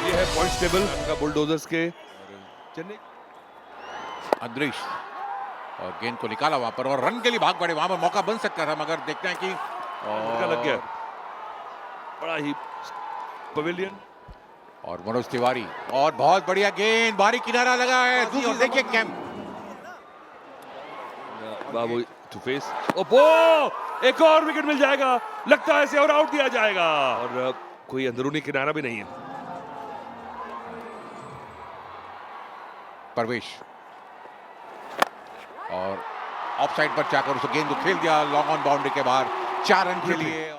ये है points table का बुलडोजर्स के चेन्नई। अंद्रीश और गेंद को निकाला वहां पर और रन के लिए भाग पड़े। वहां पर मौका बन सकता था मगर देखते हैं कि और लग गया बड़ा ही पवेलियन। और मनोज तिवारी और बहुत बढ़िया गेंद, बारी किनारा लगा है। दूसरी देखिए कैंप बाबू टू फेस। ओपो एक और विकेट मिल जाएगा, लगता है इसे और आउट दिया जाएगा। और कोई अंदरूनी किनारा भी नहीं है। परवेश और ऑफ साइड पर जाकर उस गेंद को खेल दिया लॉन्ग ऑन बाउंड्री के बाहर 4 रन के लिए।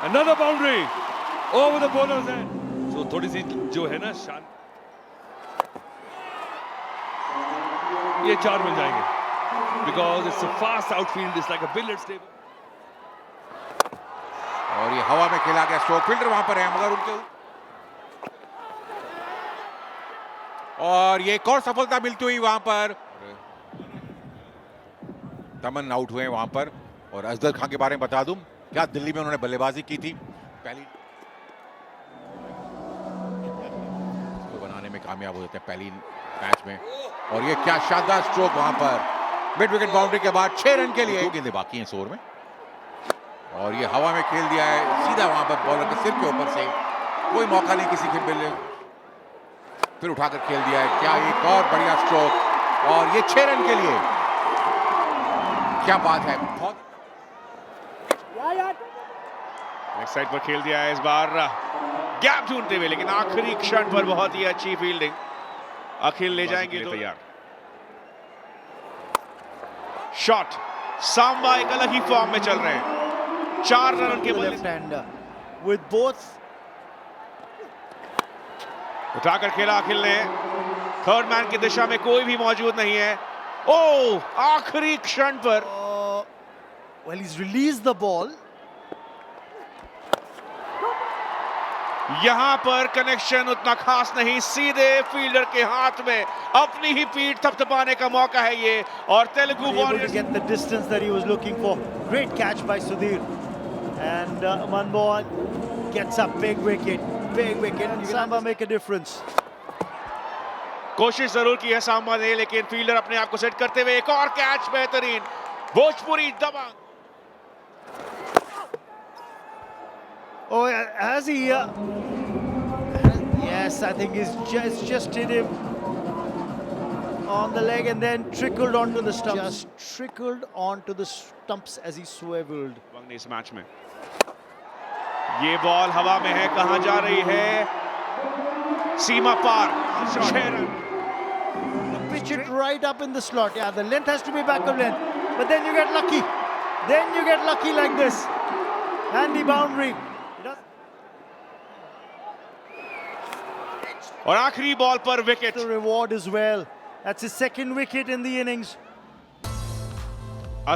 Another boundary over the bowler's head. So थोड़ी सी जो है ना शान, ये 4 मिल जाएंगे because it's a fast outfield, it's like a billiards table. और ये हवा में खेला गया स्ट्रोक, फील्डर वहां पर है मगर उनके और ये एक और सफलता मिलती हुई वहां पर। तमन आउट हुए वहां पर। और अजदर खान के बारे में बता दूं, क्या दिल्ली में उन्होंने बल्लेबाजी की थी, पहली तो बनाने में कामयाब हो जाते हैं पहली मैच में। और ये क्या शानदार स्ट्रोक वहां पर मिड विकेट बाउंड्री के बाद 6 रन के लिए। 2 गेंदें बाकी हैं इस ओवर में और ये हवा में खेल दिया है सीधा वहां पर बॉलर के सिर के ऊपर से। कोई मौका नहीं किसी के फिर उठाकर खेल दिया है। क्या एक और बढ़िया स्ट्रोक और ये 6 रन के लिए। क्या बात है, बहुत नेक्स्ट साइड पर खेल दिया है इस बार गैप ढूंढते हुए, लेकिन आखिरी क्षण पर बहुत ही अच्छी फील्डिंग। अखिल ले जाएंगे तो तैयार। शॉट, सांबा एक अलग ही फॉर्म में चल रहे हैं। 4 रन के बल्ले with both. उठाकर खेला अखिल ने। थर्ड मैन की दिशा में कोई भी मौजूद नहीं है। ओ आखिरी क्षण पर Well, he's released the ball. यहां पर कनेक्शन उतना खास नहीं, सीधे फील्डर के हाथ में अपनी ही पीठ थपथपाने का मौका है ये। और Telugu Able to warriors get the distance that he was looking for. Great catch by Sudhir. And Manmohan gets a big wicket. Big wicket. And Samba make a difference. कोशिश जरूर की है सांबा ने, लेकिन फील्डर अपने आप को सेट करते हुए एक और कैच बेहतरीन। भोजपुरी दबंग। Oh, has he? Yes, I think he's just hit him on the leg and then trickled onto the stumps. Just trickled onto the stumps as he swiveled. इस मैच में ये बॉल हवा में है, कहां जा रही है? सीमा पार। 6 run. Pitch it right up in the slot. Yeah, the length has to be back of length. But then you get lucky. Then you get lucky like this. And the boundary. और आखिरी ball पर wicket. The reward as well. That's his second wicket in the innings.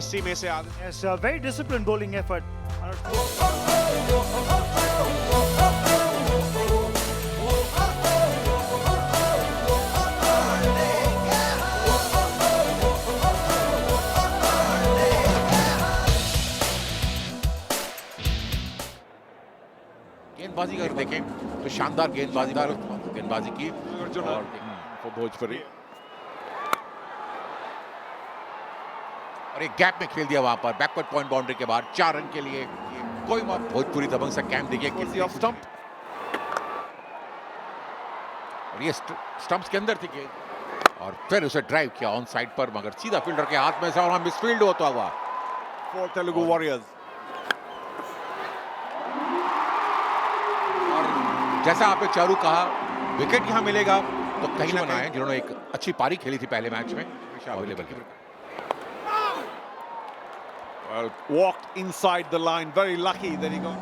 80 में से आगे। Yes, a very disciplined bowling effort. गेंदबाजी अगर देखें तो शानदार गेंदबाजी की और भोजपुरी और एक गैप में खेल दिया वहां पर बैकवर्ड पॉइंट बाउंड्री के बाहर 4 रन के लिए। कोई भोजपुरी दबंग सा कैंप देखिए किसी ऑफ स्टंप और ये स्टंप्स के अंदर थी गेंद और फिर उसे ड्राइव किया ऑन साइड पर मगर सीधा फील्डर के हाथ में से और मिसफील्ड होता हुआ फॉर तेलुगु वॉरियर्स। जैसा आपने चारू कहा विकेट यहां मिलेगा तो कहीं ना कहीं जिन्होंने एक अच्छी पारी खेली थी पहले मैच में अवेलेबल की। Well, walked inside the line. Very lucky that he got.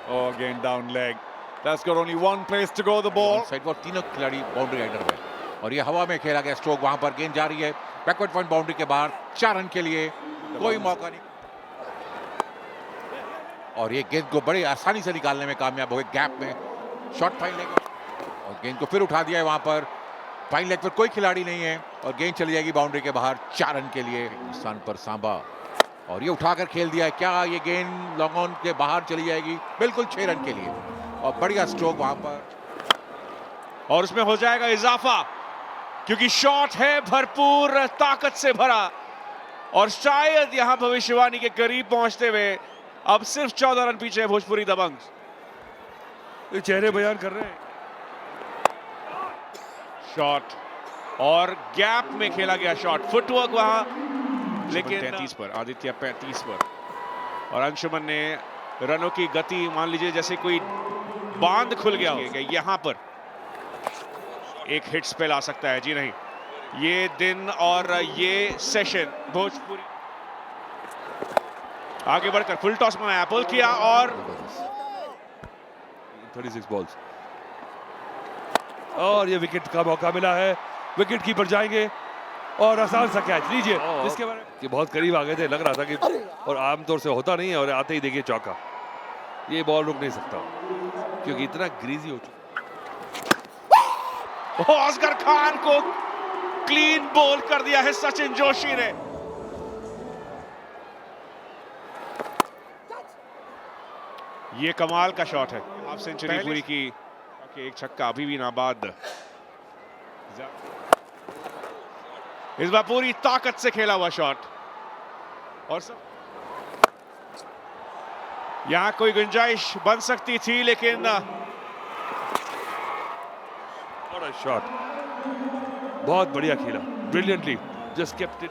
Oh, again down leg. That's got only one place to go. The ball. Side पर तीनों खिलाड़ी बाउंड्री राइडर में और ये हवा में खेला गया स्ट्रोक वहां पर गेंद जा रही है बैकवर्ड पॉइंट बाउंड्री के बाहर 4 रन के लिए। कोई मौका नहीं और ये गेंद को बड़े आसानी से निकालने में कामयाब हो गए गैप में। शॉट फाइन लेग और गेंद को फिर उठा दिया है वहां पर। फाइन लेग पर कोई खिलाड़ी नहीं है और गेंद चली जाएगी बाउंड्री के बाहर 4 रन के लिए। स्थान पर सांबा और ये उठाकर खेल दिया है। क्या ये गेंद लॉन्ग ऑन के बाहर चली जाएगी? बिल्कुल 6 रन के लिए। और बढ़िया स्ट्रोक वहां पर, और उसमें हो जाएगा इजाफा, क्योंकि शॉट है भरपूर ताकत से भरा, और शायद यहां भविष्यवाणी के करीब पहुंचते हुए अब सिर्फ 14 रन पीछे है भोजपुरी दबंग। ये चेहरे बयान कर रहे हैं। शॉट और गैप में खेला गया शॉट, फुटवर्क वहां, लेकिन 33 पर, आदित्य 35 पर, और अंशुमन ने रनों की गति, मान लीजिए जैसे कोई बांध खुल गया हो, यहां पर एक हिट स्पेल आ सकता है। जी नहीं, ये दिन और ये सेशन भोजपुरी आगे बढ़कर फुल टॉस में पुल किया, और 36 बॉल्स, और ये विकेट का मौका मिला है। विकेट कीपर जाएंगे और आसान सा कैच लीजिए। इसके बारे में कि बहुत करीब आ गए थे, लग रहा था कि, और आमतौर से होता नहीं है, और आते ही देखिए चौका। ये बॉल रुक नहीं सकता क्योंकि इतना ग्रीजी हो चुका। असगर खान को क्लीन बोल कर दिया है सचिन जोशी ने। ये कमाल का शॉट है, हाफ सेंचुरी पूरी की, एक छक्का अभी भी नाबाद। इस बार पूरी ताकत से खेला हुआ शॉट, और सब यहां कोई गुंजाइश बन सकती थी, लेकिन शॉट बहुत बढ़िया खेला, ब्रिलियंटली, जस्ट केप्ट इट।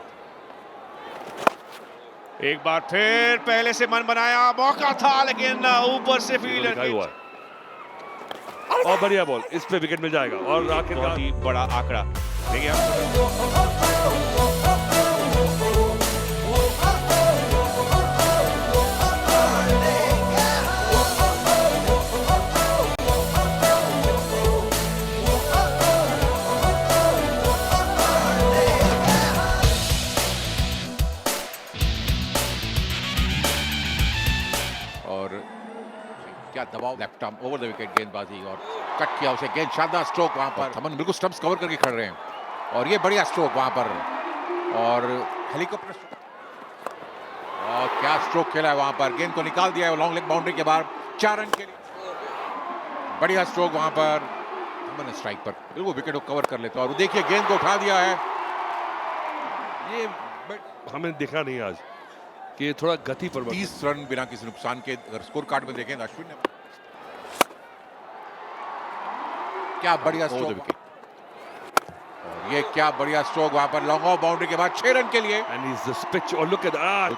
एक बार फिर पहले से मन बनाया, मौका था, लेकिन ऊपर से फील्डर हुआ, और बढ़िया बॉल, इस पे विकेट मिल जाएगा, और बहुत ही बड़ा आंकड़ा। देखिए क्या दबाव, left arm over the wicket गेंदबाजी, और कट किया उसे, गेंद शानदार स्ट्रोक वहां पर। थमन बिल्कुल स्टंप्स कवर करके खड़े रहे हैं, और ये बढ़िया स्ट्रोक वहां पर, और हेलीकॉप्टर, और क्या स्ट्रोक खेला है वहां पर। गेंद को निकाल दिया है लॉन्ग लेग बाउंड्री के बाहर, 4 रन के लिए। बढ़िया स्ट्रोक वहां पर, थमन स्ट्राइक पर बिल्कुल विकेट को कवर कर लेते, और देखिए गेंद को उठा दिया है। ये हमें देखा नहीं आज कि थोड़ा गति पर 30 रन बिना किसी नुकसान के, अगर स्कोर कार्ड में देखें अश्विन ने क्या बढ़िया स्ट्रोक, और ये क्या बढ़िया स्ट्रोक वहां पर, लॉन्ग ऑफ बाउंड्री के बाद 6 रन के लिए। एंड इज द पिच, और लुक एट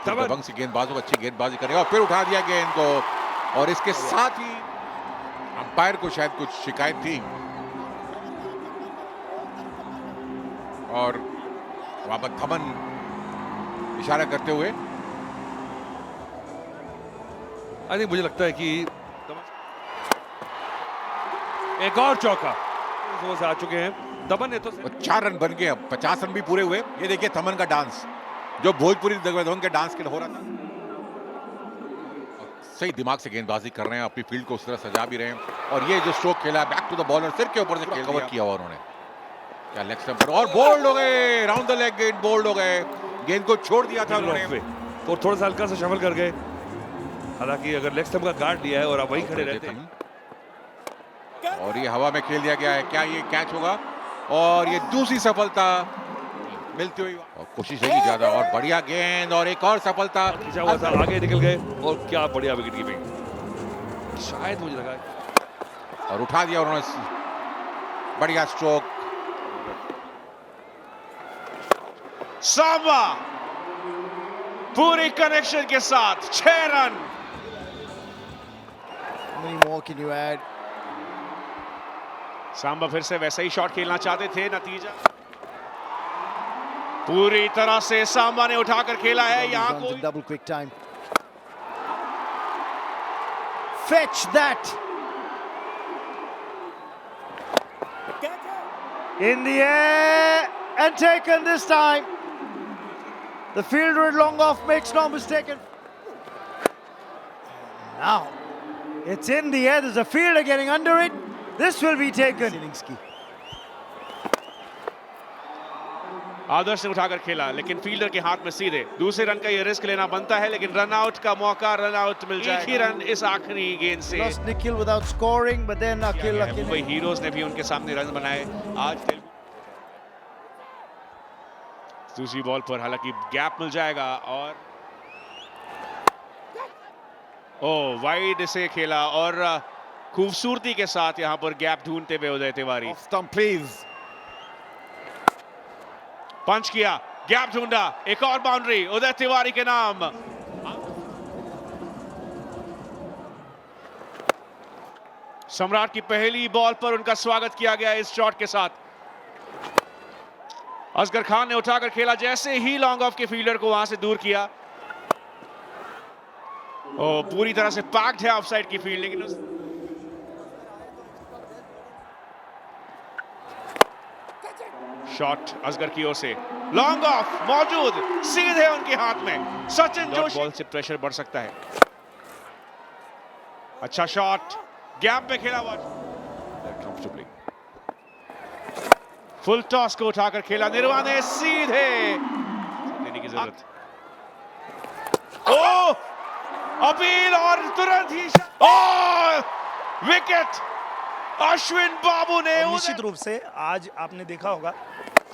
दबंग से गेंदबाजों को अच्छी गेंदबाजी करेगा, और फिर उठा दिया गेंद को, और इसके साथ ही अंपायर को शायद कुछ शिकायत थी, और वहां पर थमन इशारा करते हुए, आई थिंक मुझे लगता है कि एक और चौका से आ चुके हैं दमन ने, तो 4 रन बन गए, अब 50 रन भी पूरे हुए। ये देखिए थमन का डांस, जो भोजपुरी दबंग के डांस के हो रहा था, सही दिमाग से गेंदबाजी कर रहे हैं, अपनी फील्ड को उस तरह सजा भी रहे हैं, और ये जो स्ट्रोक खेला बैक टू द बॉलर, सिर के ऊपर से कवर किया हुआ उन्होंने, क्या लेग स्टंप पर, और बोल्ड हो गए, राउंड द लेग गेंद बोल्ड हो गए, गेंद को छोड़ दिया था उन्होंने, तो थोड़ा सा हल्का सा शफल कर गए। हालांकि अगर लेग स्टंप का गार्ड लिया है और आप वहीं खड़े रहते हैं, और ये हवा में खेल दिया गया है, क्या ये कैच होगा? और ये दूसरी सफलता मिलती हुई, और कोशिश होगी ज्यादा, और बढ़िया गेंद, और एक और सफलता, खींचा हुआ था, आगे निकल गए, और क्या बढ़िया विकेट कीपिंग, शायद मुझे लगा, और उठा दिया उन्होंने, बढ़िया स्ट्रोक। सांबा पूरी कनेक्शन के साथ 6 run. How many more can you add? Samba फिर से वैसा ही शॉट खेलना चाहते थे, नतीजा पूरी तरह से सांबा ने उठाकर खेला है। यहाँ Runs को in double quick time. Fetch that. In the air and taken this time. The fielder at long off makes no mistake. Now it's in the air. There's a fielder getting under it. This will be taken. आदर्श ने उठाकर खेला लेकिन fielder के हाथ में सीधे। दूसरे run का ये रिस्क लेना बनता है लेकिन रन आउट का मौका, रन आउट मिल जाएगा। एक ही रन इस आखिरी गेंद से। Lost Nikhil without scoring, but then Akhil Mumbai heroes ने भी उनके सामने रन बनाए। आज दूसरी बॉल पर हालांकि गैप मिल जाएगा और वाइड से खेला और खूबसूरती के साथ यहां पर गैप ढूंढते हुए उदय तिवारी। Off stump, please. पंच किया, गैप ढूंढा, एक और बाउंड्री उदय तिवारी के नाम। सम्राट की पहली बॉल पर उनका स्वागत किया गया इस शॉट के साथ। असगर खान ने उठाकर खेला, जैसे ही लॉन्ग ऑफ के फील्डर को वहां से दूर किया। पूरी तरह से पैक्ड है ऑफसाइड की फील्ड, लेकिन शॉट असगर की ओर से लॉन्ग ऑफ मौजूद, सीधे उनके हाथ में। सचिन जोशी बॉल से प्रेशर बढ़ सकता है। अच्छा शॉट, गैप में खेला हुआ कंफर्टेबली। फुल टॉस को उठाकर खेला निर्वाणे, सीधे देने की जरूरत। अपील और तुरंत ही विकेट। अश्विन बाबू ने निश्चित रूप से आज आपने देखा होगा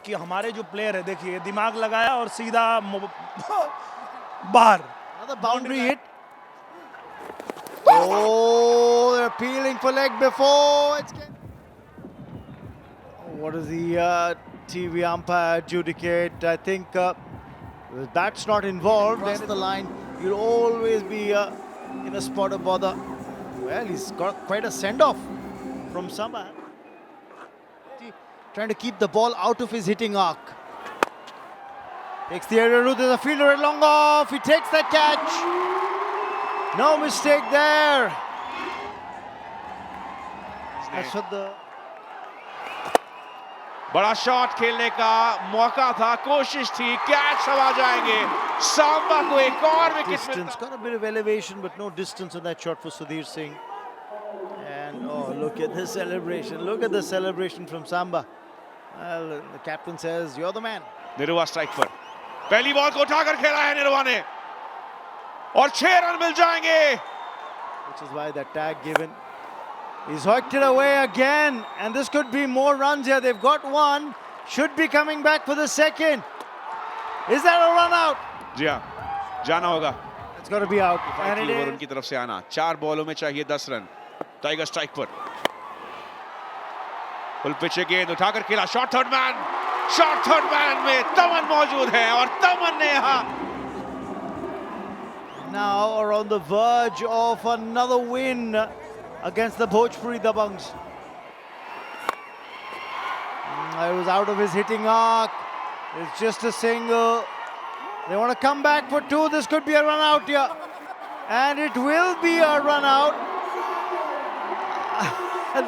कि हमारे जो प्लेयर है, देखिए दिमाग लगाया और सीधा बाहर। Another boundary hit. Oh, they're appealing for leg before. What does the TV umpire adjudicate? I think the bat's not involved. That's the line. You'll always be in a spot of bother. Well, he's got quite a send-off from Samba. Trying to keep the ball out of his hitting arc. Takes the aerial route. There's a fielder at long off. He takes that catch. No mistake there. That's what the बड़ा shot खेलने का मौका था, कोशिश थी, catch सब आ जाएंगे। सांबा को एक और wicket distance. Got a bit of elevation, but no distance on that shot for Sudhir Singh. And look at the celebration. Look at the celebration from Samba. Well, the captain says, "You're the man." निरुवा strike पर पहली ball को उठाकर खेला है निरुवा ने और 6 run मिल जाएंगे। Which is why that tag given. He's hooked it away again, and this could be more runs here. They've got one, should be coming back for the second. Is that a run out? जी हाँ, जाना होगा। It's got to be out. And it over is. उनकी तरफ से आना। 4 बॉलों में चाहिए 10 रन। टाइगर स्ट्राइक पर फुल पिच गेंद उठाकर खेला, शॉट थर्ड मैन में तमन मौजूद है और तमन ने यहाँ Now are on the verge of another win against the Bhojpuri Dabangs. It was out of his hitting arc. It's just a single. They want to come back for 2. This could be a run out here. And it will be a run out.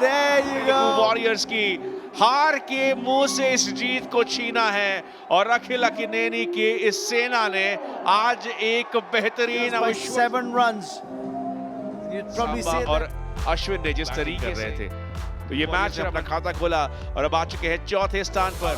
There you go. Warriors की हार के मुंह से इस जीत को छीना है और अखिल अकिनेनी की इस सेना ने आज एक बेहतरीन By 7 runs. You'd probably say और that. अश्विन ने जिस तरीके से थे तो ये मैच अपना खाता खोला और अब आ चुके हैं चौथे स्थान पर।